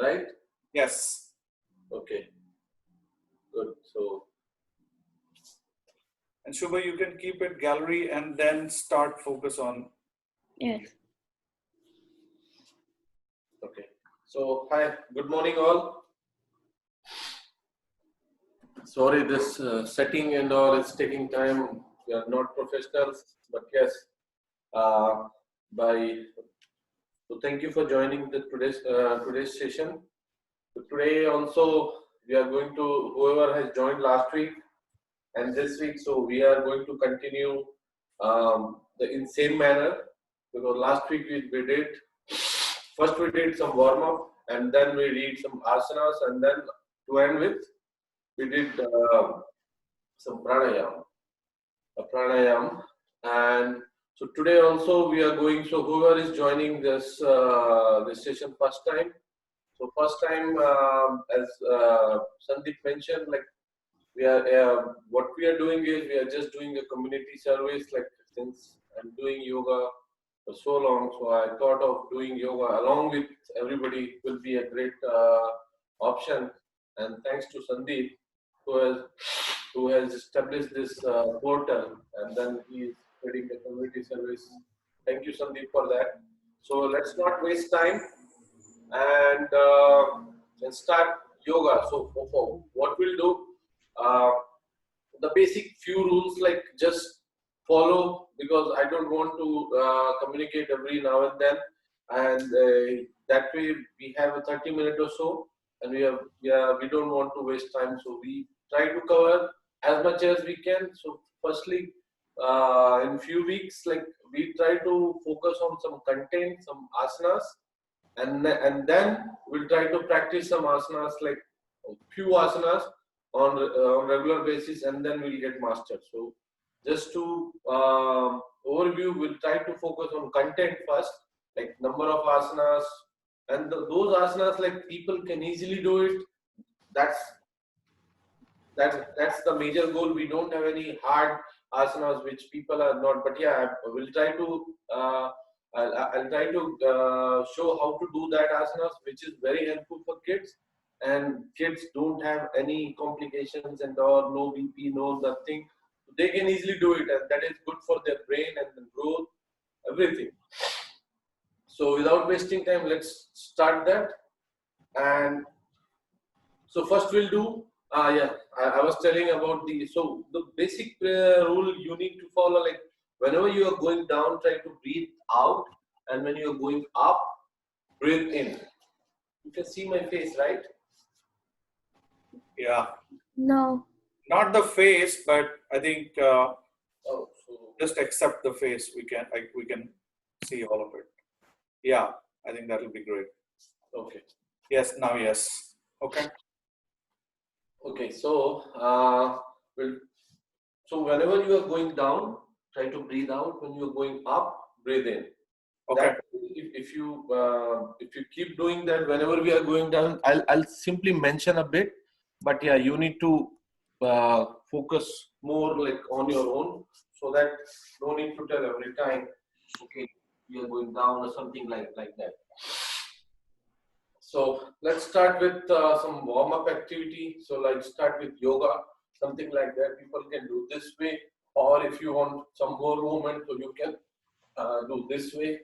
right? Yes. Okay, good. So, and Shubha, you can keep it gallery and then start focus on. Yes. okay. So, hi, good morning all. Sorry, this setting and all is taking time. We are not professionals, but yes, so thank you for joining the today's session. So today also we are going to, whoever has joined last week and this week, so we are going to continue in same manner, because last week we did, first we did some warm up and then we did some asanas, and then to end with we did some pranayam. And so today also we are going, so whoever is joining this this session first time, so first time, as Sandeep mentioned, like we are what we are doing is we are just doing a community service. Like since I'm doing yoga for so long, so I thought of doing yoga along with everybody will be a great option. And thanks to Sandeep, who has established this portal, and then he is creating a community service. Thank you, Sandeep, for that. So let's not waste time and start yoga. So for what we'll do, the basic few rules, like just follow, because I don't want to communicate every now and then, and that way we have a 30-minute or so, and we don't want to waste time, so we try to cover as much as we can. So firstly, in few weeks, like we try to focus on some content, some asanas, and then we'll try to practice some asanas, like a few asanas on regular basis, and then we'll get mastered. So just to overview, we'll try to focus on content first, like number of asanas, and those asanas like people can easily do it. That's the major goal. We don't have any hard asanas which people are not, but yeah, we'll try to I'll try to show how to do that asanas, which is very helpful for kids. And kids don't have any complications and or no BP, no nothing. They can easily do it, and that is good for their brain and the growth, everything. So without wasting time, let's start that. And so first we'll do, I was telling about the basic rule you need to follow, like whenever you are going down, try to breathe out, and when you are going up, breathe in. You can see my face, right? Yeah. No. Not the face, but I think So just accept the face. We can see all of it. Yeah, I think that will be great. okay. Yes, now yes. Okay. Okay, so so whenever you are going down, try to breathe out. When you are going up, breathe in. Okay. That, if you keep doing that whenever we are going down, I'll simply mention a bit, but yeah, you need to focus more like on your own, so that no need to tell every time, okay, we are going down or something like that. So let's start with some warm-up activity. So let's start with yoga, something like that. People can do this way, or if you want some more movement, so you can do this way.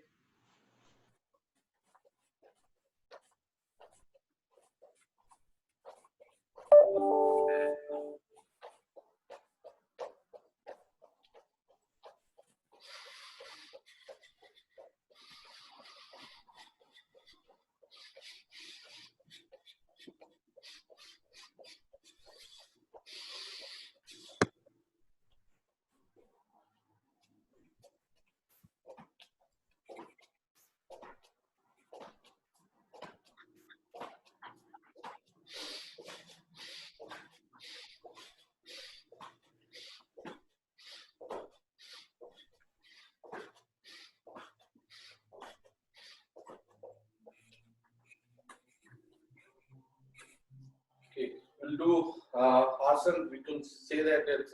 Okay, we'll do asana. We can say that it's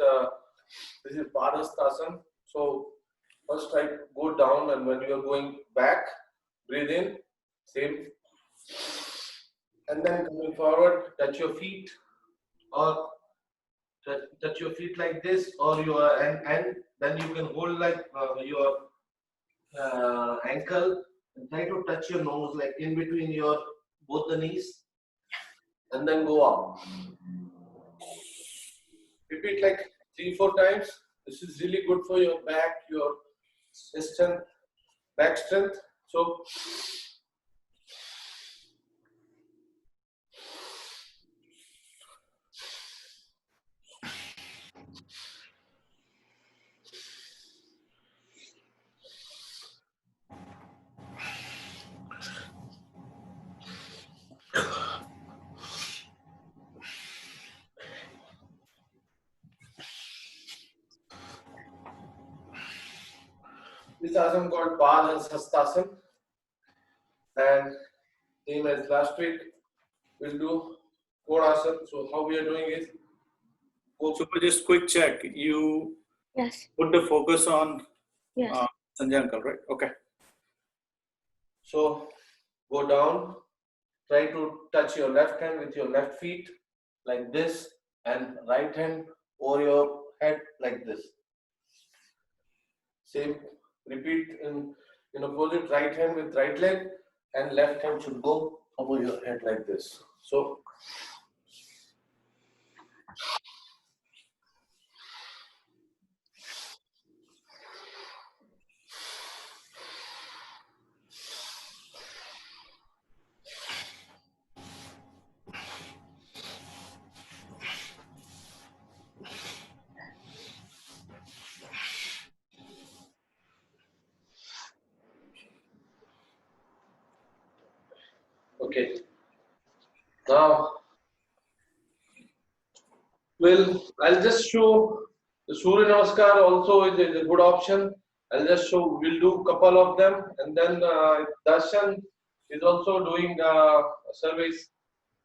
this is Padhastasana. So first try to go down, and when you are going back, breathe in, same. And then coming forward, touch your feet, or touch your feet like this, or your and then you can hold like your ankle and try to touch your nose like in between your both the knees, and then go up. Repeat like 3-4 times. This is really good for your back, your strength, back strength. So this asana called Padhastasana, and same as last week, we'll do Kodasana. So how we are doing is Super, just quick check. You Yes. put the focus on Yes. Sanjay uncle, right? Okay. so go down. Try to touch your left hand with your left feet like this, and right hand over your head like this. Same. Repeat in opposite, right hand with right leg, and left hand should go over your head like this. So okay. Now I'll just show the Surya Namaskar also is a good option. I'll just show, we'll do couple of them, and then Darshan is also doing a service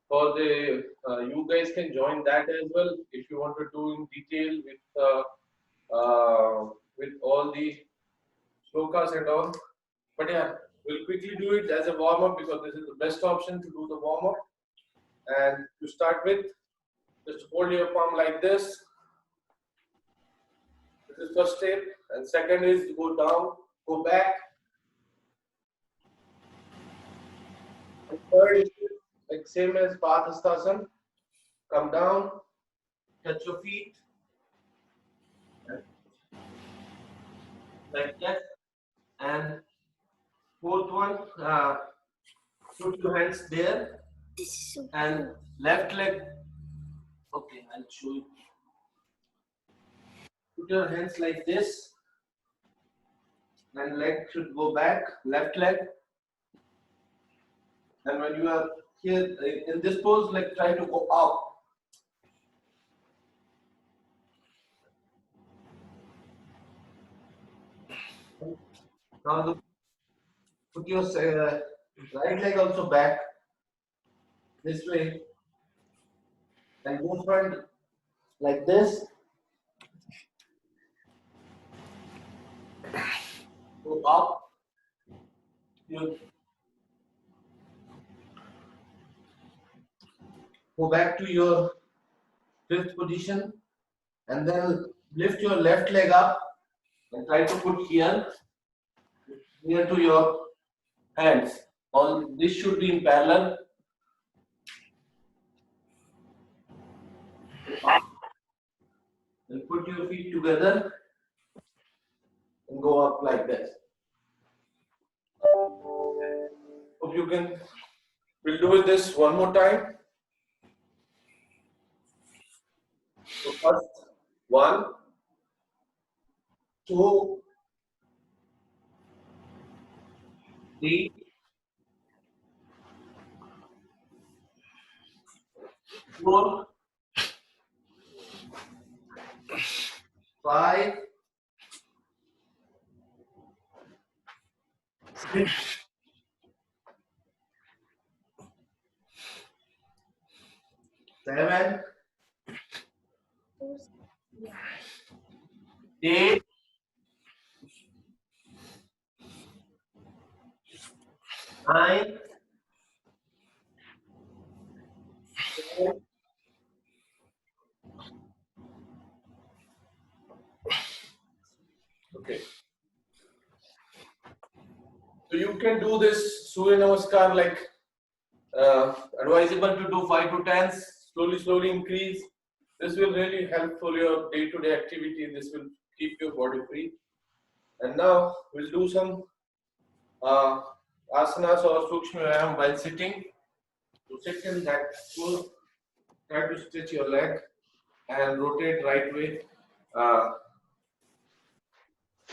for the, you guys can join that as well if you want to do in detail with all the slokas and all. But yeah, we'll quickly do it as a warm up because this is the best option to do the warm up. And to start with, just hold your palm like this. This is first step, and second is to go down, go back. And third is like same as Padhastasana. Come down, touch your feet, like that. And fourth one, put your hands there, This is so and left leg. Okay, I'll show you. Put your hands like this, and leg should go back, left leg. And when you are here in this pose, like try to go up. Now put your right leg also back this way, and go front like this. Go up. You go back to your fifth position, and then lift your left leg up and try to put here near to your hands. All this should be in parallel. And put your feet together and go up like this. Hope you can. We'll do this one more time. So first, 1, 2, 3, 4, 5, 6, 7, 8, 9, Okay. So you can do this Surya Namaskar like advisable to do 5 to 10, slowly increase. This will really help for your day-to-day activity. This will keep your body free. And now we'll do some asanas or sukshma vyayam while sitting. So sit in that pose. Try to stretch your leg and rotate right way, uh,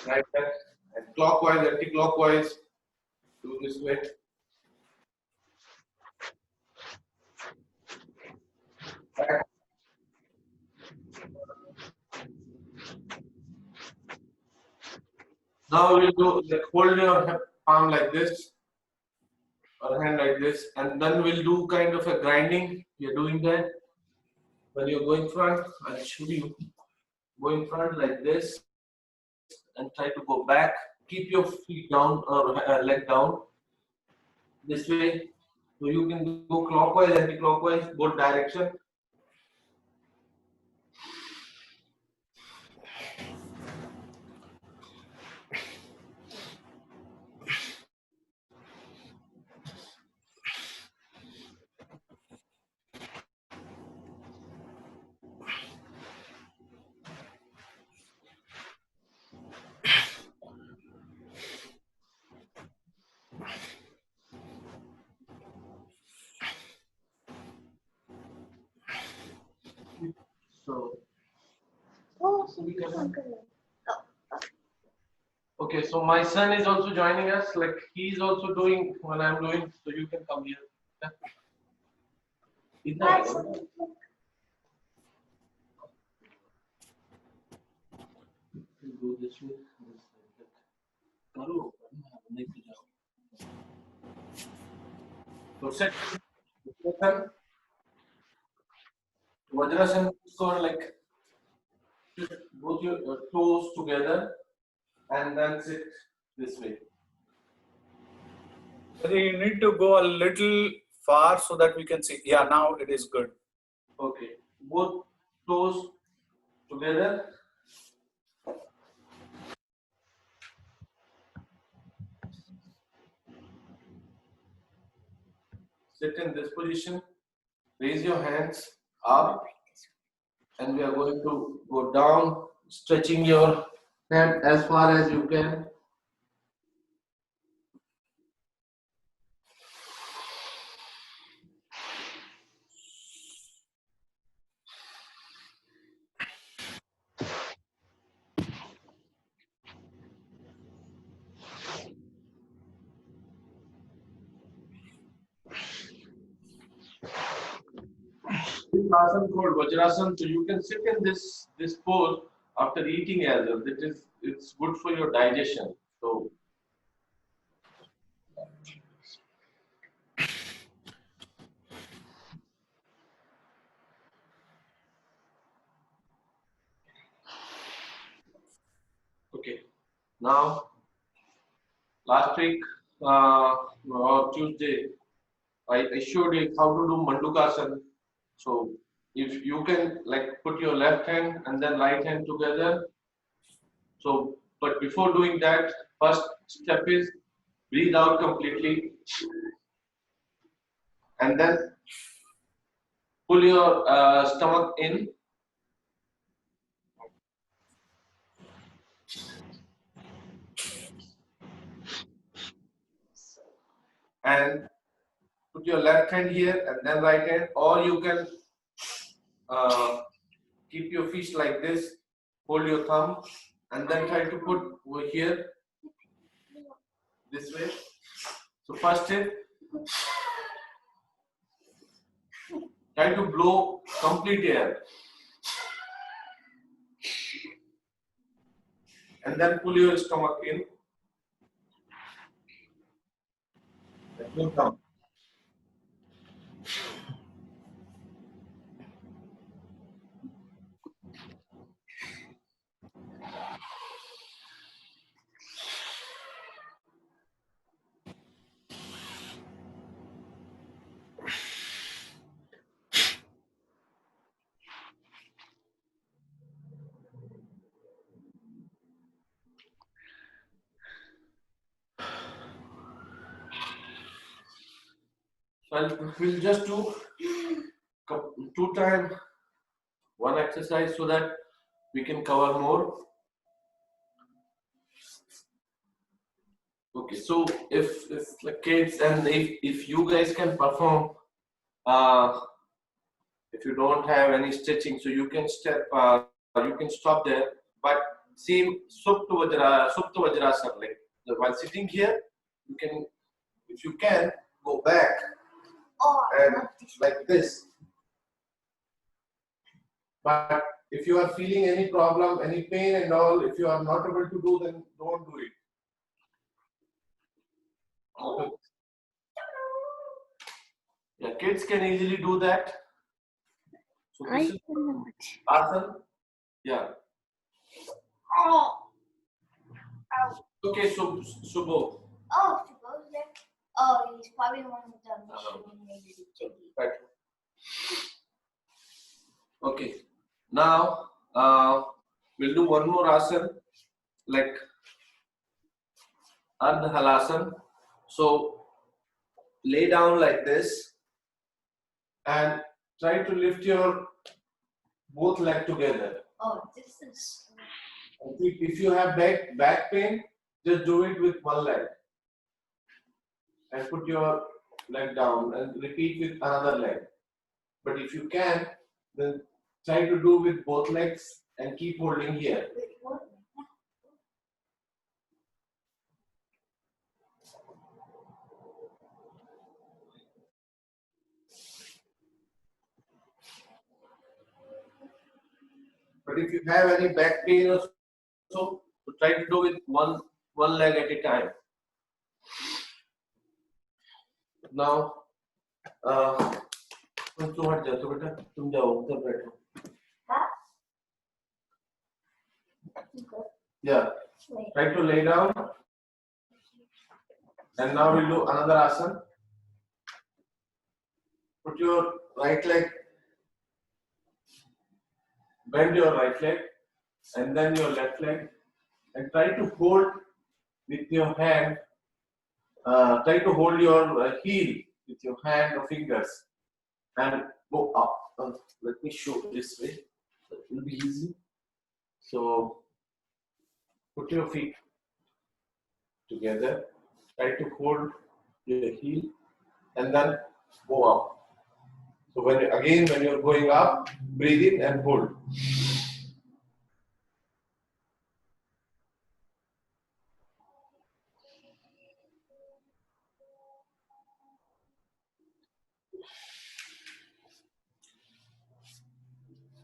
right leg, and clockwise, anti-clockwise. Do this way. Back. Now we'll do like hold your palm like this or hand like this, and then we'll do kind of a grinding. You're doing that when you're going front. I'll show you. Going front like this and try to go back. Keep your feet down or leg down this way. So you can go clockwise, anti-clockwise, both direction. So okay, so my son is also joining us. Like he's also doing what I'm doing. So you can come here. Yeah. Go this way. करो, नहीं तो जाओ. So set. Vajrasana, so like both your toes together and then sit this way. So you need to go a little far so that we can see. Yeah, now it is good. Okay, both toes together. Sit in this position. Raise your hands up, and we are going to go down, stretching your hand as far as you can. This asana called Vajrasana, so you can sit in this pose after eating as well. It's good for your digestion. So okay, now last week or Tuesday I showed you how to do Mandukasana. So if you can like put your left hand and then right hand together. So, but before doing that, first step is breathe out completely and then pull your stomach in and put your left hand here and then right hand, or you can keep your fist like this, hold your thumb and then try to put over here this way. So first is try to blow complete air and then pull your stomach in. Your thumb. Well, we'll just do 2 times one exercise so that we can cover more. Okay, so if like kids and if you guys can perform, uh, if you don't have any stretching, so you can you can stop there. But same Supta Vajrasana, like while sitting here, you can, if you can, go back and like this. But if you are feeling any problem, any pain and all, if you are not able to do, then don't do it. Yeah, kids can easily do that. So I this is cannot. asana. Yeah. Okay, so Subho. Oh, she goes there. Oh, he's probably the one who done Right. Okay. Now we'll do one more asana, like Ardha Halasana. So lay down like this and try to lift your both leg together. Oh, this is. If you have back pain, just do it with one leg and put your leg down and repeat with another leg. But if you can, then try to do with both legs and keep holding here. Wait, what? But if you have any back pain or so, try to do it one leg at a time. Now, तुम हट जाओ तो बेटा, तुम जाओ उधर बैठो. Yeah, Wait. try to lay down. And now we'll do another asana. Put your right leg, bend your right leg, and then your left leg, and try to hold with your hand. Try to hold your heel with your hand or fingers, and go up. Let me show this way. It will be easy. So put your feet together. Try to hold your heel, and then go up. So when you're going up, breathe in and hold.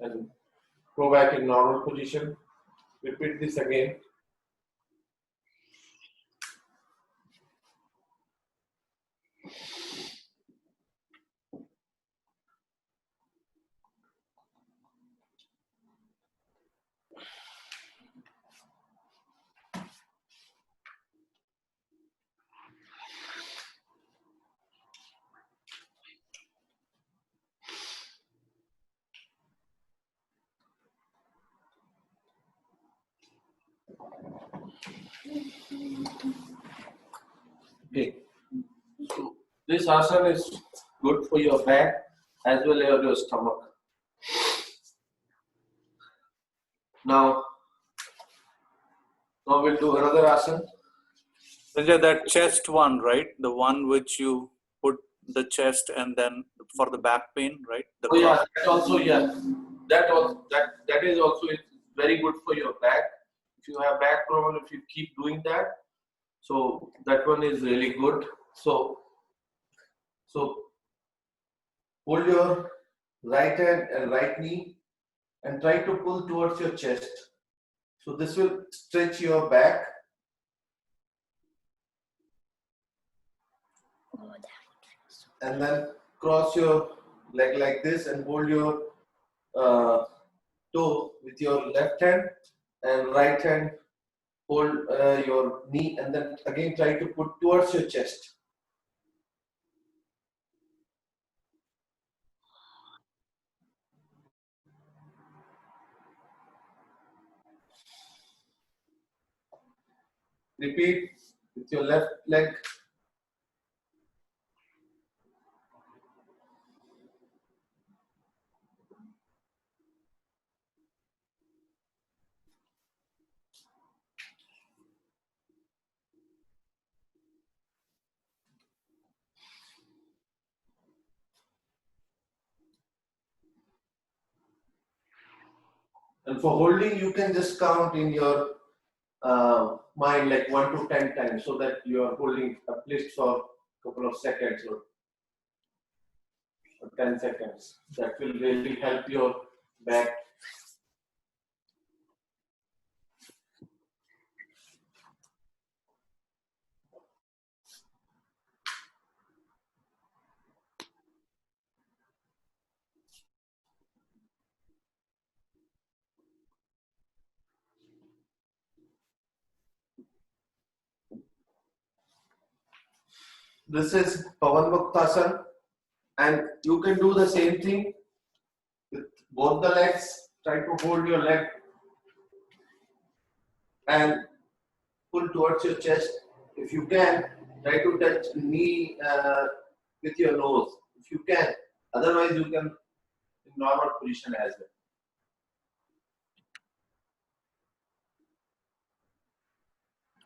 And go back in normal position. Repeat this again. Okay. So this asana is good for your back as well as your stomach. Now we'll do another asana. Sanjay, that chest one, right? The one which you put the chest and then for the back pain, right? The Oh yeah, cross- that also that is also very good for your back. If you have back problem, if you keep doing that, so that one is really good. So hold your right hand and right knee and try to pull towards your chest. So this will stretch your back. Oh, that. And then cross your leg like this and hold your toe with your left hand and right hand hold your knee and then again try to put towards your chest. Repeat with your left leg. And for holding, you can just count in your mind like 1 to 10 times, so that you are holding at least for a couple of seconds or 10 seconds. That will really help your back. This is Pavan Muktasana, and you can do the same thing with both the legs. Try to hold your leg and pull towards your chest. If you can, try to touch knee with your nose. If you can, otherwise you can in normal position as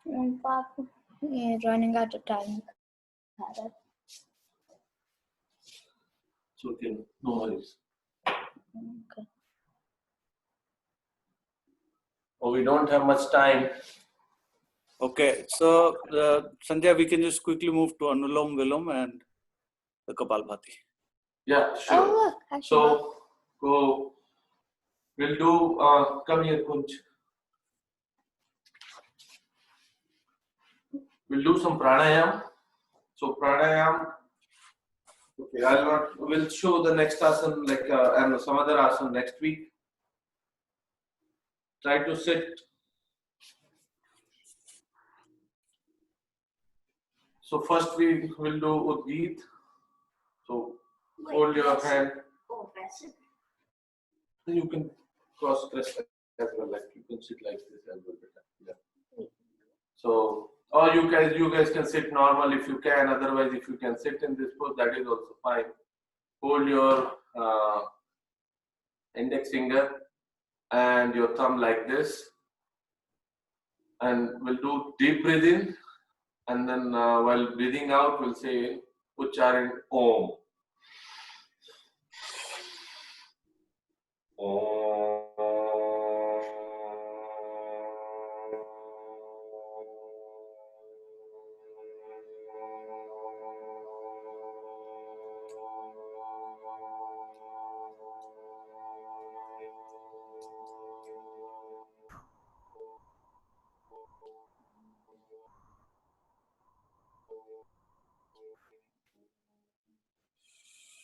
well. And Papa, yeah, running out of time. So okay, no worries. Okay. Oh, we don't have much time. Okay, so Sanjay, we can just quickly move to Anulom Vilom and the Kapalbhati. Yeah, Oh, sure. look, actually, So go. We'll do. Come here, Kunj. We'll do some pranayam. So pranayam. Okay, I'll not. We'll show the next asana like and some other asana next week. Try to sit. So first we will do Udgit. So hold your hand. Oh, press it. You can cross press as well. Like you can sit like this as well. Yeah. So or you guys can sit normal if you can. Otherwise, if you can sit in this pose, that is also fine. Hold your index finger and your thumb like this, and we'll do deep breathing, and then while breathing out, we'll say Ucharan Om.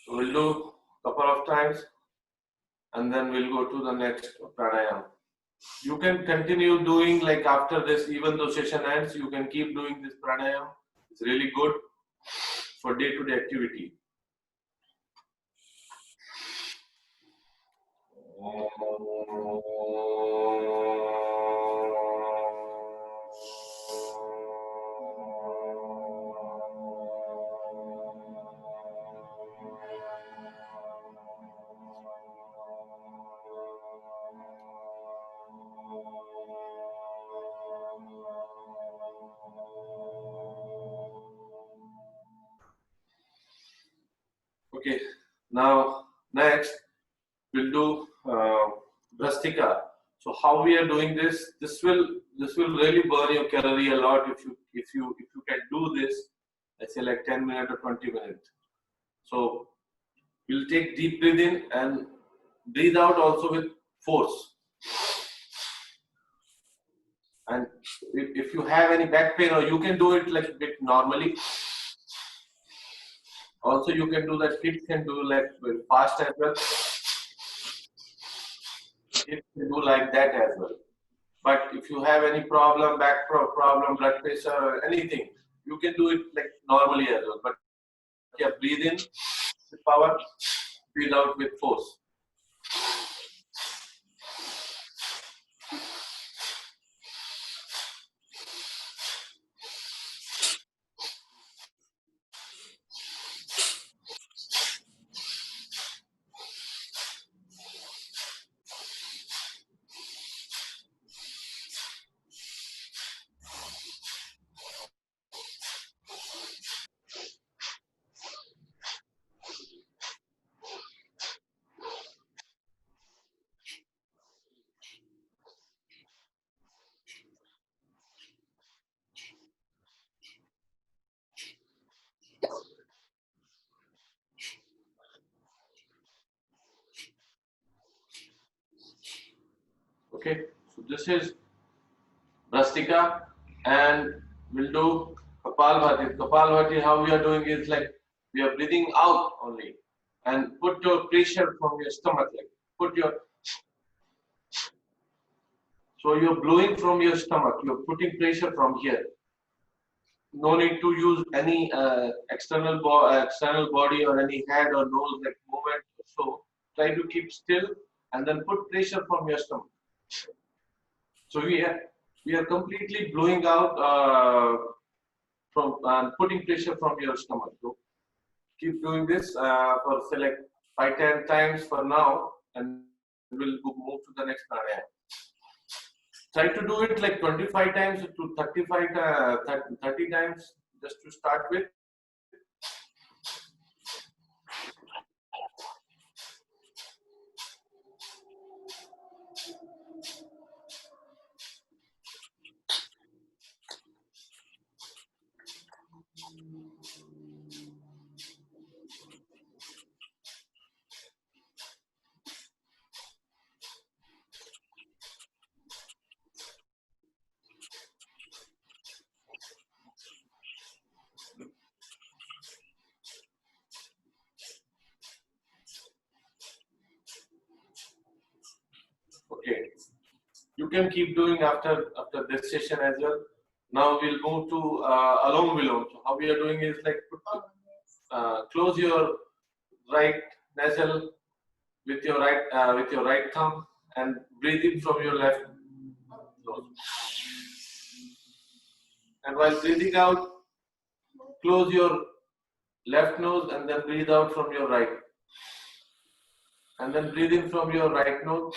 We'll do a couple of times, and then we'll go to the next pranayam. You can continue doing like after this, even though session ends, you can keep doing this pranayam. It's really good for day-to-day activity. Okay, now next we'll do Brastika. So how we are doing this? This will really burn your calorie a lot if you can do this. Let's say like 10 minutes or 20 minutes. So we'll take deep breath in and breathe out also with force. And if you have any back pain, or you can do it like a bit normally. Also, you can do that. Kids can do like very fast as well. Kids can do like that as well. But if you have any problem, back problem, blood pressure, or anything, you can do it like normally as well. But yeah, breathe in with power, breathe out with force. Okay, so this is Brastika, and we'll do Kapalbhati. Kapalbhati, how we are doing is like we are breathing out only, and put your pressure from your stomach, like put your, so you're blowing from your stomach, you're putting pressure from here. No need to use any external body or any head or nose like movement. So try to keep still and then put pressure from your stomach. So we are completely blowing out from putting pressure from your stomach. So keep doing this for select 5-10 times for now, and we'll move to the next pranayama. Try to do it like 25 times to 30 times just to start with. Okay, you can keep doing after this session as well. Now we'll move to Alom Vilom. So how we are doing is like close your right nasal with your right thumb and breathe in from your left nose. And while breathing out, close your left nose and then breathe out from your right. And then breathe in from your right nose.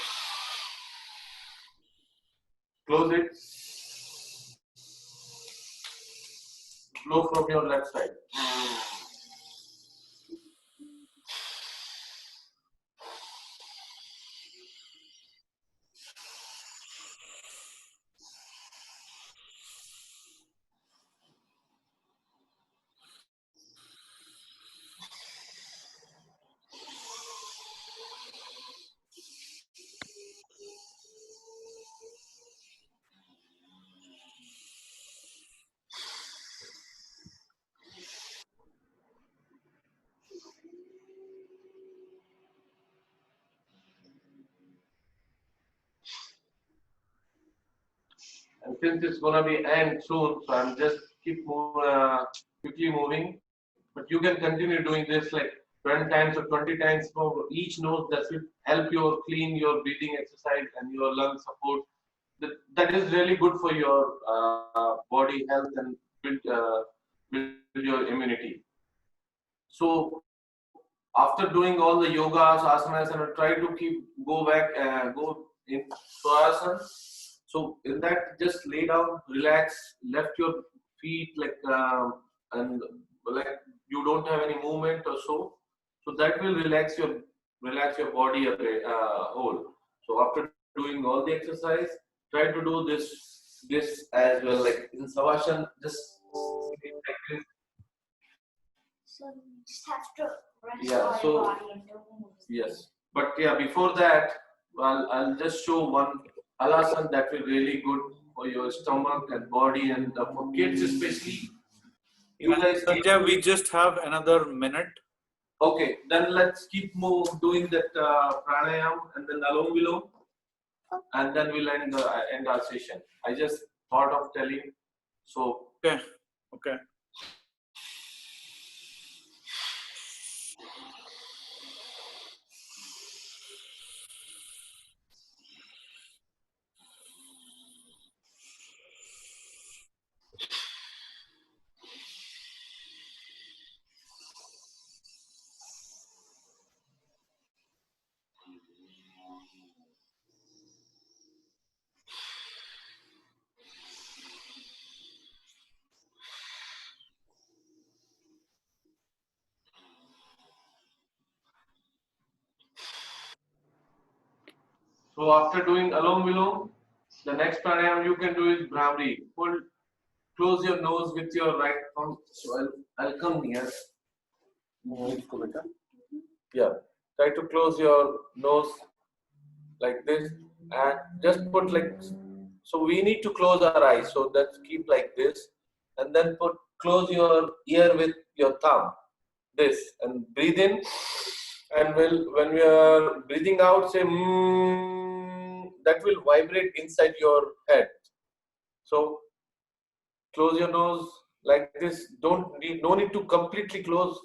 Close it. Blow from your left side. And since it's gonna be end soon, so I'm just quickly moving. But you can continue doing this like 20 times or 20 times for each nose. That will help you clean your breathing exercise and your lung support. That is really good for your body health and build your immunity. So after doing all the yogas, asanas, and try to go in swasana. So in that, just lay down, relax, left your feet and like you don't have any movement or so. So that will relax your body whole. So after doing all the exercise, try to do this as well. Like in savasana, just like this. So you just have to rest Yeah, all so- your body and don't move. Yes, but yeah, before that, I'll just show one alasana that will really good for your stomach and body and for kids especially. You guys, Sanjay, we just have another minute. okay, then let's keep doing that pranayam and then alom vilom, and then we'll end our session. I just thought of telling, so Okay. Okay. so after doing alom vilom, the next pranayam you can do is Bhramari. Close your nose with your right thumb. So I'll come here. Yeah. Try to close your nose like this and just put like, so we need to close our eyes, so let's keep like this, and then close your ear with your thumb, this, and breathe in, and when we are breathing out, say that will vibrate inside your head. So close your nose like this. No need to completely close.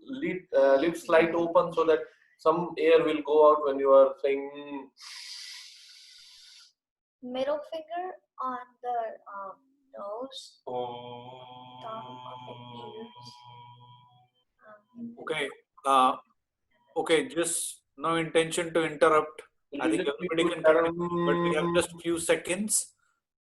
Leave slight open so that some air will go out when you are saying. Middle finger on the nose, top of the ears. Okay. Okay. Just no intention to interrupt. I think You just need everybody to can continue, but we have just few seconds.